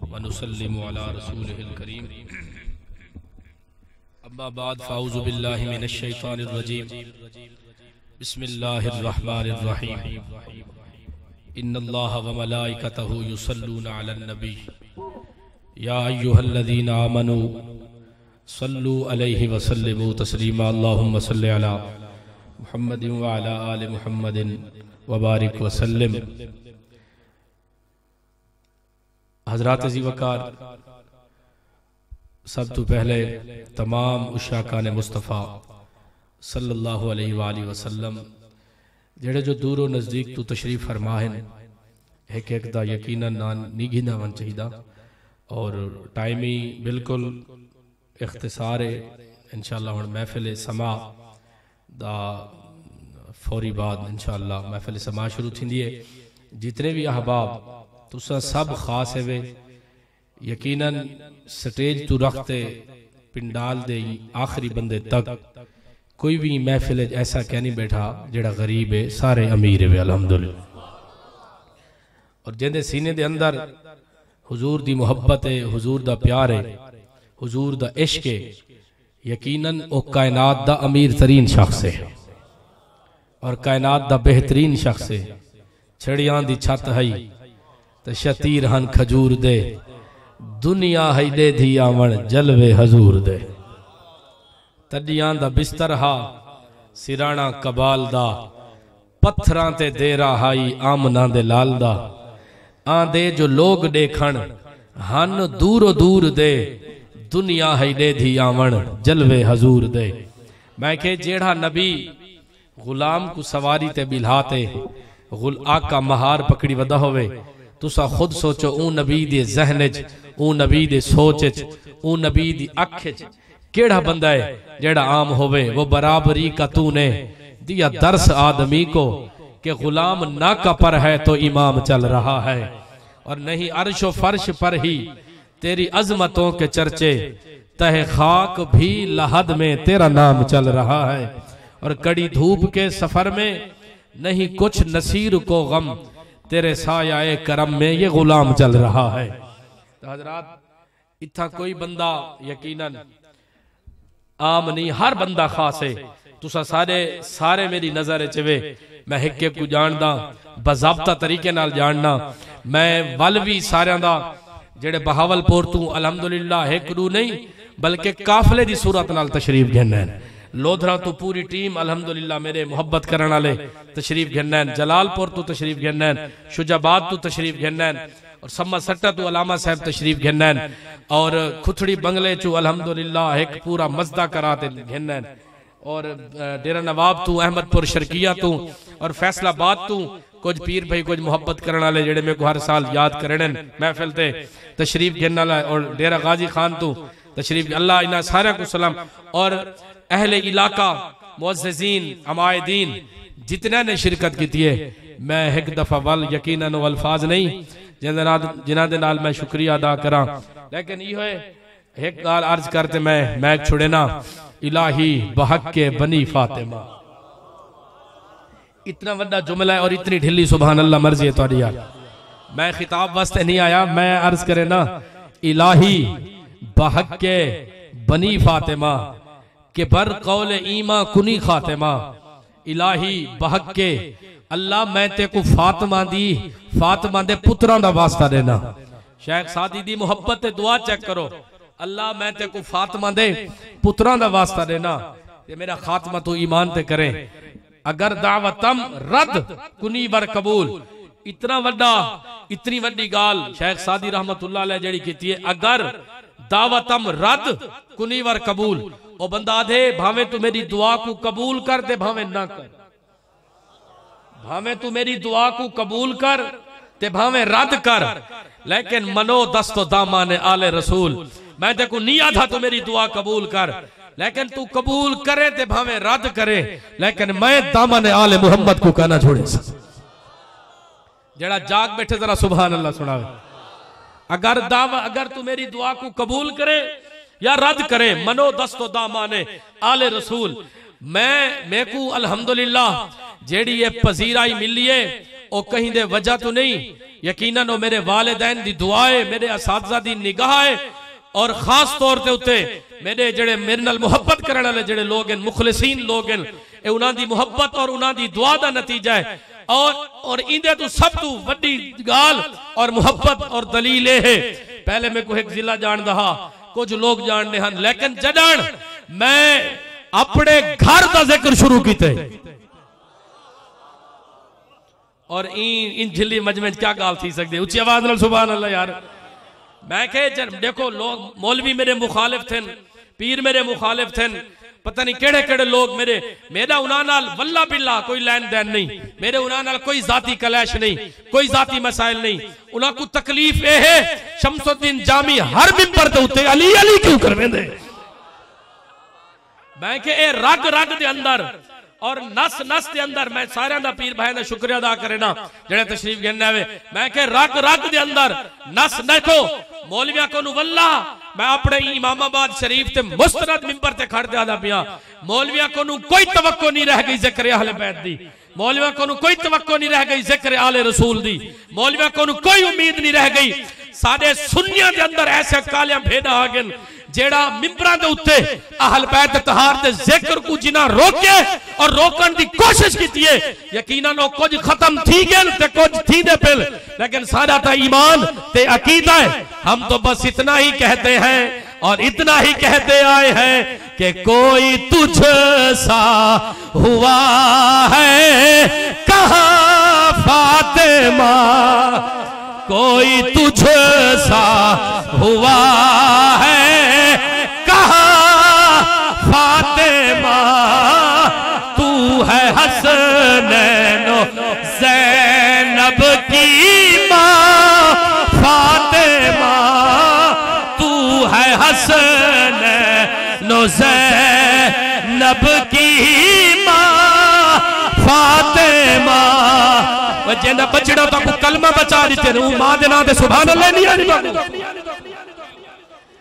व नुसल्लिमु अला रसूलिहिल करीम। अम्मा बाद फ़ाऊज़ु बिल्लाहि मिनश शैतानिर रजीम। बिस्मिल्लाहिर रहमानिर रहीम। इन्नल्लाहा व मलाइकतहु युसल्लूना अलन नबी या अय्युहल्लज़ीना आमनू सल्लू अलैहि व सल्लिमू तस्लीमा। अल्लाहुम्मा सल्लि अला मुहम्मदिन व अला आलि मुहम्मदिन व बारिक व सल्लिम। हज़रात अज़ी वक़ार, सब तो पहले तमाम उशाकान मुस्तफ़ा सल्लल्लाहु अलैहि वालैहि वसल्लम जेड़े जो दूर नज़दीक तो तशरीफ़ फरमा हैं, एक एक दा यकीनन ना नहीं गिना वन चाहिदा और टाइम ही बिल्कुल इख्तिसार है। इंशाअल्लाह हुण महफिल समा दा फौरी बाद इंशाअल्लाह महफिल समा शुरू थींदी है। जितने भी अहबाब तुसा सब खास है वे यकीनन स्टेज तो रखते पिंडाल दे आखिरी बंदे तक कोई भी महफिल ऐसा कह नहीं बैठा जेड़ा गरीब है, सारे अमीर है अल्हम्दुलिल्लाह। और जिंदे सीने दे अंदर हुजूर दी मोहब्बत है, हुजूर दा प्यार है, हुजूर दा इश्क है, यकीनन ओ कायनात दा अमीर तरीन शख्स है और कायनात दा बेहतरीन शख्स है। छड़ियां दी छत है तो शतीर हन खजूर दे, दुनिया है दे धी आवन जलवे हजूर दे। तडियां दा बिस्तर हा सिराना कबाल दा, पत्थरां ते देरा हाई आमना दे लाल दा। आंदे जो लोग देखण हन दूरो दूर दे, दुनिया है दे धी आवन जलवे हजूर दे। मैं के जेड़ा नबी गुलाम को सवारी ते बिल्हाते आका महार पकड़ी वदा होवे, तुसा खुद सोचो ऊ नबी दे ज़हन च, ऊ नबी दे सोच च, ऊ नबी दी अख च केड़ा बंदा है जेड़ा आम होवे। वो बराबरी का तूने दिया दर्स आदमी को कि गुलाम ना का पर है तो इमाम चल रहा है। और नहीं अर्शो फर्श पर ही तेरी अजमतों के चर्चे, तहे खाक भी लहद में तेरा नाम चल रहा है। और कड़ी धूप के सफर में नहीं कुछ नसीर को गम, तेरे सायाए करम में ये गुलाम चल रहा है। तो हजरात इतना कोई बंदा यकीनन आम नहीं, हर बंदा खास है। तुसा सारे मेरी नजर च वे, मैं हिक्के को जानदा बजाबता तरीके नाल जानना। मैं वल भी सारे दा जेड़े बहावलपुर तू अल्हम्दुलिल्लाह एक रू नहीं बल्कि काफले दी सूरत नाल तशरीफ घेने। लोधरा तो पूरी टीम अल्हम्दुलिल्लाह मेरे मोहब्बत करने वाले तशरीफ घेने, जलालपुर तो तशरीफ घेने, शुजाबाद तो तशरीफ घेने और सम्मा सट्टा तो अलामा साहब तशरीफ घेने और खुथड़ी बंगले चो अल्हम्दुलिल्लाह एक पूरा मजदा कराते घेने और डेरा नवाब तू अहमदपुर शर्किया तू और फैसलाबाद तू कुछ पीर भाई कुछ मोहब्बत करने वाले जेड़े मेरे को हर साल याद करने महफिल ते तशरीफ घेने वाला और डेरा गाजी खान तू तशरीफ। अल्लाह इन्हां सारे को सलाम और अहले इलाका मुअज़्ज़िज़ीन अमायदीन जितने ने शिरकत की है। मैं एक दफा वल यकीनन अल्फाज नहीं जिन्हां दे नाल मैं शुक्रिया अदा करा, लेकिन यो एक गाल अर्ज करते मैं छुड़े ना। इलाही बहक के बनी फातिमा, इतना बड़ा जुमला है और इतनी ढिल्ली सुभान अल्लाह मर्जी है तुहाडी यार। मैं खिताब वास्ते नहीं आया, मैं अर्ज करे ना इलाही बहक के बनी फातिमा के बर कौल ईमा कुनी खातिमा। इलाही बहक के अल्लाह मैं ते को फातिमा दे पुत्रां दा वास्ता देना। शेख सादी दी मोहब्बत ते दुआ चेक करो। अल्लाह मैं ते को फातिमा दे पुत्रां दा वास्ता देना ते मेरा खात्मा तो ईमान ते करे। अगर दावतम रद कुनी बर कबूल, इतनी वड्डी गाल शेख सादी रहमतुल्लाह अलैह जेड़ी कीती है। अगर दावतम रद कुनी वर कबूल, ओ बंदा दे भावे तू मेरी दुआ को कबूल कर दे भावे ना कर, भावे तू मेरी दुआ को कबूल कर ते भावे रद्द कर, लेकिन मनो दस्तो दामाने आले रसूल। मैं देखो नहीं आधा तू मेरी दुआ कबूल कर, लेकिन तू कबूल करे ते भावे रद्द करे, लेकिन मैं दामाने आले मोहम्मद को कहना छोड़े। जरा जाग बैठे जरा सुभान अल्लाह सुनावे। अगर तू मेरी दुआ को कबूल करे या रद्द करे, मनो दस्तो दामाने आले रसूल। मैं मेकू अल्हम्दुलिल्लाह जेड़ी ये पजीराई मिली है ओ कहीं दे वजह तो नहीं, यकीनन ओ मेरे वालिदैन दी दुआए, मेरे असातिज़ा दी निगाह है, और खास तौर ते उत्ते मेरे जेड़े मेरे नाल मुहब्बत करने वाले जेड़े लोग हैं, मुखलिसीन लोग हैं, ए उन्हां दी मुहब्बत और उन्हां दी दुआ दा नतीजा है। और इंदे तो सब तो वड्डी गाल और मुहब्बत और दलील है। पहले मैं को एक जिला जान दहा, कुछ लोग जानते हैं, लेकिन जदन मैं अपने घर का जिक्र शुरू किते और इन झिल्ली मजमे क्या गाल थी सकती, उच्ची आवाज नाल सुभान अल्लाह यार। मैं कहे देखो लोग मौलवी मेरे मुखालिफ थे, पीर मेरे मुखालिफ थे, पता नहीं केड़े केड़े लोग मेरा उन्हां नाल वल्ला बिल्ला कोई लेन देन नहीं, मेरे उन्हां नाल कोई जाती कलैश नहीं, कोई जाती मसाइल नहीं। उन्हां को तकलीफ ए है शमसुद्दीन जामी हर मिंबर ते उत्ते अली अली क्यों करवेंदे। मैं के ए रग रग दे अंदर और नस नस के अंदर, मैं सारे दा पीर भाई का शुक्रिया अदा करना जेड़े तशरीफ गिनने आवे। मैं के रग रग दे अंदर नस देखो मौलविया को वल्ला, मैं अपने इमामाबाद शरीफ ते मुस्तरद मिंबर ते खड़ जादा पिया, मौलविया को कोई तवक्को नहीं रह गई जिक्र अहले बैत दी, मौलविया को कोई तवक्को नहीं रह गई जिक्र आले रसूल दी, मौलविया को कोई उम्मीद नहीं रह गई। साडे सुन्नियां दे अंदर ऐसे कालियां भेड़ा आ गए जेड़ा मिंबरां दे उत्ते अहल बैत तहार दे जिक्र को जिना रोके और रोकन दी कोशिश कीती है, यकीनन वो कुछ खत्म थी गए ते कुछ थी दे पिल, लेकिन सारा ता ईमान ते अकीदा है। हम तो बस इतना ही कहते हैं और इतना ही कहते आए हैं कि कोई तुझ सा हुआ है कहाँ फातिमा, कोई तुझ सा हुआ है कहाँ फातिमा, तू है हसनैन ज़ैनब की माँ फातिमा, तू है हसनैन ज़ैनब की माँ फातिमा। जिन्हें बचड़ा तो कलमा बचा देते रू मां दे नाम ते सुभान अल्लाह नहीं आनी।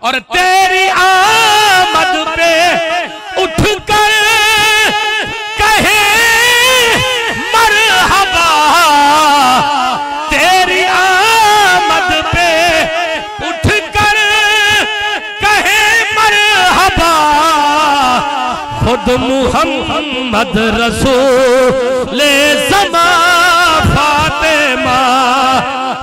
और तेरी आमद पे उठकर कहे मरहबा, तेरी आमद पे उठकर कहे मरहबा, खुद मुहम्मद रसूल ज़मा फातिमा,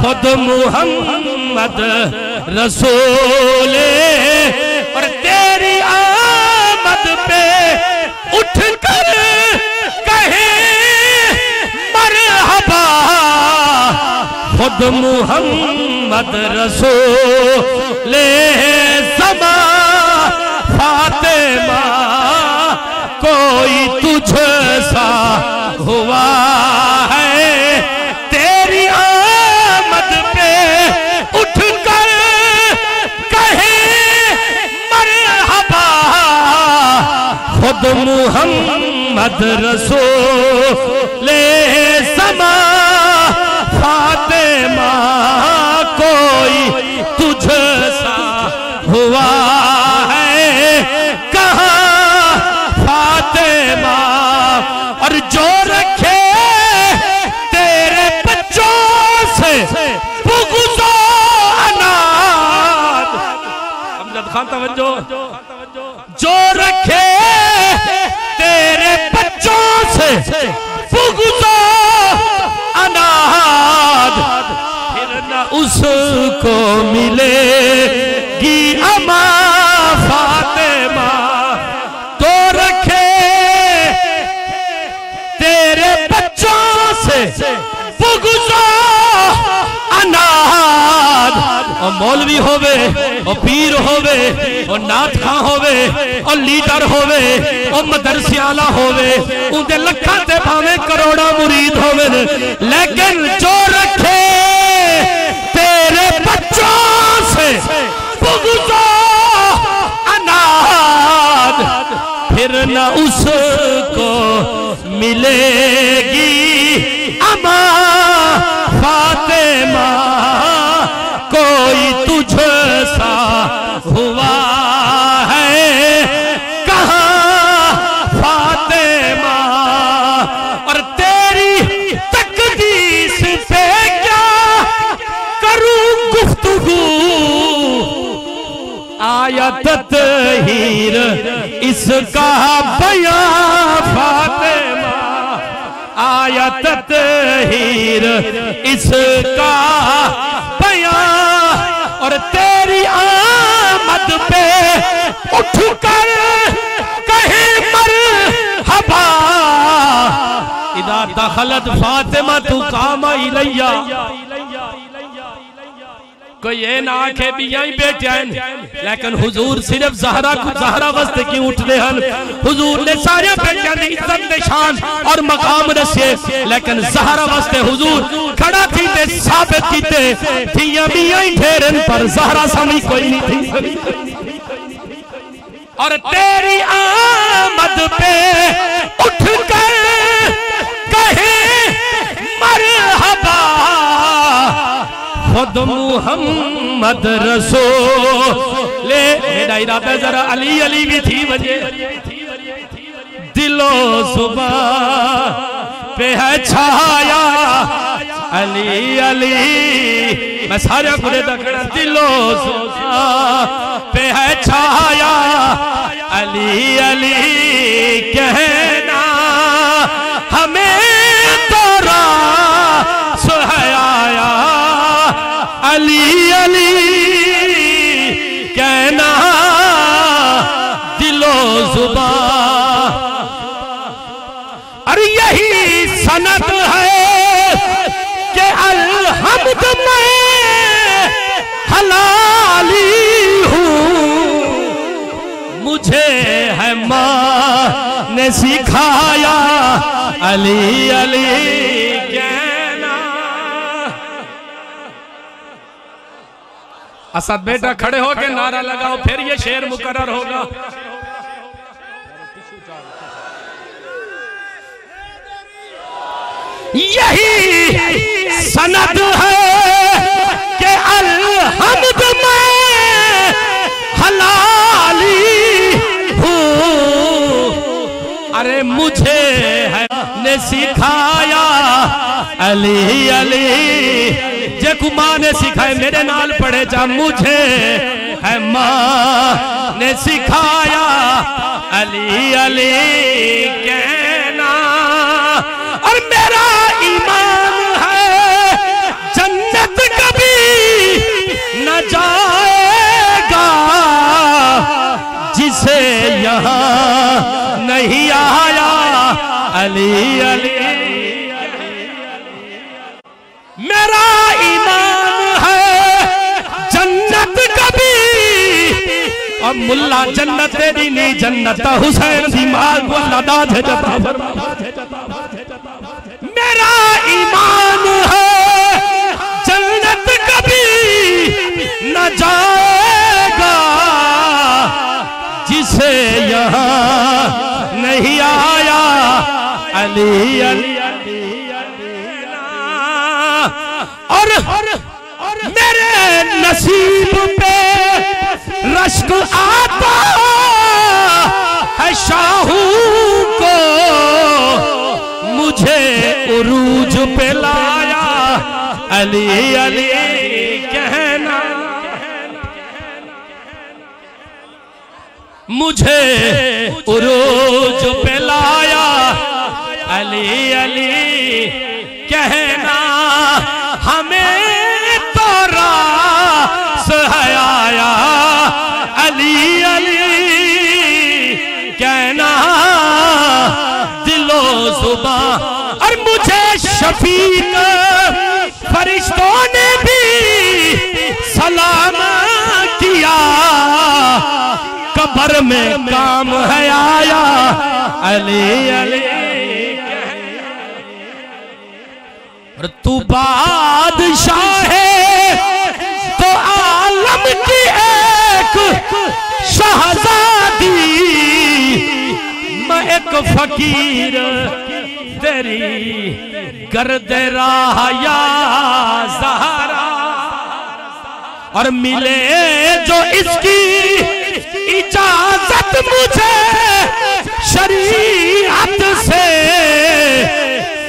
खुद मुहम्मद रसूल। और तेरी आमद पे उठकर कहे मरहबा, खुद मुहम्मद रसूल ज़मा फातिमा, कोई तुझ सा हुआ है तेरी आमद पे उठकर कहे मरहबा, खुद मुहम्मद रसूल ज़मा फातिमा, कोई तुझ सा हुआ है कहाँ फातिमा। और जो रखे तेरे बच्चों से बुग़्ज़ो अनाद, अमजद खान तवज्जो, जो रखे तेरे बच्चों से बुग़्ज़ो अनाद, फिर न उसको मिलेगी अमा फातिमा। तो रखे तेरे बच्चों से बुग़्ज़ो अनाद, और मौलवी होवे और पीर होवे और नाथ खां होवे और लीडर होवे और मदरसे आला होवे, उनके लखां ते भावें करोड़ा मुरीद होवे, लेकिन जो रखे तेरे बच्चों से बुग़्ज़ो अनाद, फिर न उसको मिलेगी अमा फातिमा, कोई तुझ सा हुआ है कहाँ फातिमा। और तेरी तकदीर आयत तहीर इसका बयां फातिमा, आयत तहीर इसका बयां, और तेरी आमद पे उठ कर कहे मरहबा, इदा दखलत फातिमा तू कामा इलैया। कोई ये ना आखे भी यही बेटे हैं, लेकिन हुजूर सिर्फ ज़हरा को ज़हरा वास्ते क्यों उठते हैं? हुजूर ने सारे बेटियां दी इज्जत निशान और मकाम रसे, लेकिन ज़हरा वास्ते हुजूर खड़ा थी ते साबित कीते थियां भी यही ठहरन, पर ज़हरा सामी कोई नहीं थी। और तेरी आमद पे उठ कर कहे मरहबा, खुद मुहम्मद रसूल। मेरा इरादा जरा अली अली भी थी वजह, दिलो जुबान पे है छाया अली अली। मैं सारे पूरे दखना, दिलो जुबान पे है छाया अली अली, कहना हमें तो रास है आया अली अली, कहना दिलो जुबान। अरे यही सनद है कि अलहम्द मैं हलाली हूँ, मुझे है माँ ने सिखाया अली अली, असद बेटा खड़े होके नारा लगाओ, फिर ये शेर मुकर्रर होगा। यही सनद है कि अलहम्द मैं हलाली हूँ, अरे मुझे है ने सिखाया अली अली। जे को माँ ने सिखाए मेरे नाल पढ़े जा, मुझे है माँ ने सिखाया अली अली, कहना। और मेरा ईमान है जन्नत कभी न जाएगा जिसे यहाँ नहीं आया अली अली। मेरा ईमान है जन्नत कभी, और मुल्ला जन्नत तेरी नहीं जन्नत हुसैन दी माल मुल्ला दाद है जता। मेरा ईमान है जन्नत कभी न जाएगा जिसे यहाँ नहीं आया अली अली। और मेरे नसीब पे रश्क आता है शाहू को, मुझे उरूज पे लाया अली अली, कहना। मुझे उरूज पे लाया अली अली, कहना। हमें तो रास है आया अली अली, कहना दिलो जुबान। और मुझे शफीक फरिश्तों ने भी सलाम किया, कब्र में काम है आया अली अली। और तू बादशाह है तो आलम की एक शहजादी, मैं एक फकीर तेरी गर्दे राह या ज़हरा। और मिले जो इसकी इजाजत मुझे शरीयत से,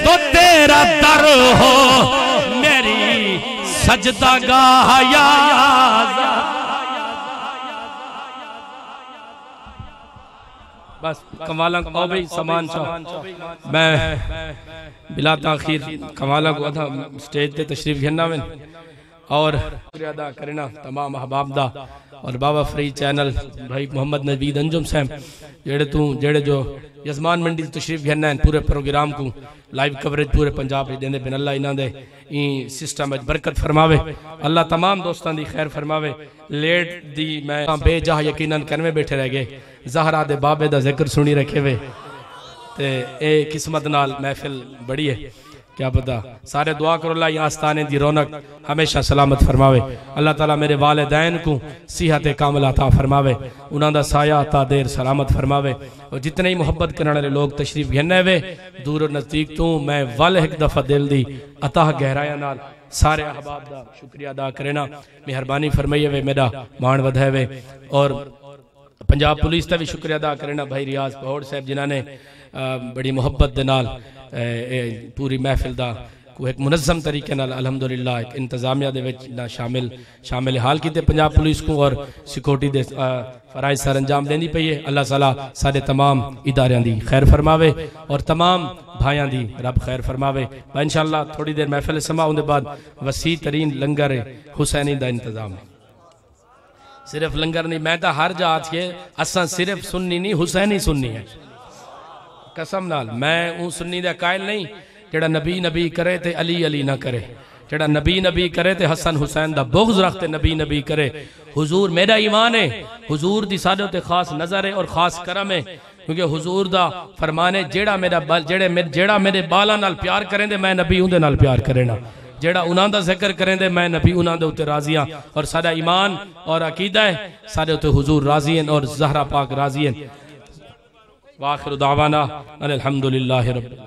तो तेरा दर हो मेरी सजदा गाह या। बस कमाला को भाई सामान शाह मैं बिला ताखीर कमाला को था स्टेज पे तशरीफ घेना में और शुक्रिया अदा करना तमाम अहबाब दा और बाबा फ्री चैनल भाई मोहम्मद नबीद अंजुम साहब जेड़े जो यजमान मंडी तशरीफ घेना है पूरे प्रोग्राम को लाइव कवरेज पूरे पंजाब में देंदे बिन अल्लाह इन्हां दे ई सिस्टम में बरकत फरमावे अल्लाह तमाम दोस्तां दी खैर फरमावे। लेट दी मैं बेजाह यकीनन करवे बैठे रह गए ज़हरा दे बाबे दा जिक्र सुनी रखे वे ते ए किस्मत नाल महफिल बड़ी है क्या पता सारे दुआ करो अल्लाह यहाँ आस्ताने दी रौनक हमेशा सलामत फरमावे। अल्लाह ताला मेरे वालिदैन को सिहत कामिल अता फरमावे उन्हां दा साया अता देर सलामत फरमावे और जितने ही मुहब्बत करने वाले लोग तशरीफ घेने वे दूर और नजदीक तू मैं वल एक दफा दिल दी अता गहराया नाल सारे अहबाब दा शुक्रिया अदा करना मेहरबानी फरमाइए वे मेरा मान वधाए वे और पंजाब पुलिस का भी शुक्रिया अदा करना भाई रियाज पहौड़ साहब जिन्होंने बड़ी मुहब्बत दे नाल पूरी महफिल दा को एक मुनज़्ज़म तरीके नाल अल्हम्दुलिल्लाह एक इंतजामिया दे विच ना शामिल हाल कीते पंजाब पुलिस को और सिक्योरिटी दे फराइज सर अंजाम देंदी पई है। अल्लाह ताला सारे तमाम इदारियां दी खैर फरमावे और तमाम भाइयां दी रब खैर फरमावे। इंशाअल्लाह थोड़ी देर महफिल समा उनके बाद वसी तरीन लंगर हुसैनी दा इंतजाम है। सिर्फ लंगर नहीं मैं तो हर जात के असा सिर्फ सुन्नी नहीं हुसैनी सुन्नी है कसम नाल मैं ऊ सुन्नी दा कायल नहीं जेड़ा नबी नबी करे ते अली अली ना करे जेड़ा नबी नबी करे ते हसन हुसैन दा बुग़्ज़ रखते नबी नबी करे। हुजूर मेरा ईमान है हुजूर दी साडे ते खास नजर है और खास करम है क्योंकि हुजूर दा फरमाने जेड़ा मेरे बाला नाल प्यार करें दे मैं नबी उनदे नाल प्यार करेना जेड़ा उन्हां दा जिक्र करें दे मैं नबी उन्हां दे उत्ते राज़ी हां और साडा ईमान और अकीदा है साडे उत्ते हुजूर राज़ी हैं और ज़हरा पाक राज़ी हैं। वाखिर दावाना अनिल हम्दुलिल्लाहि रब्बिल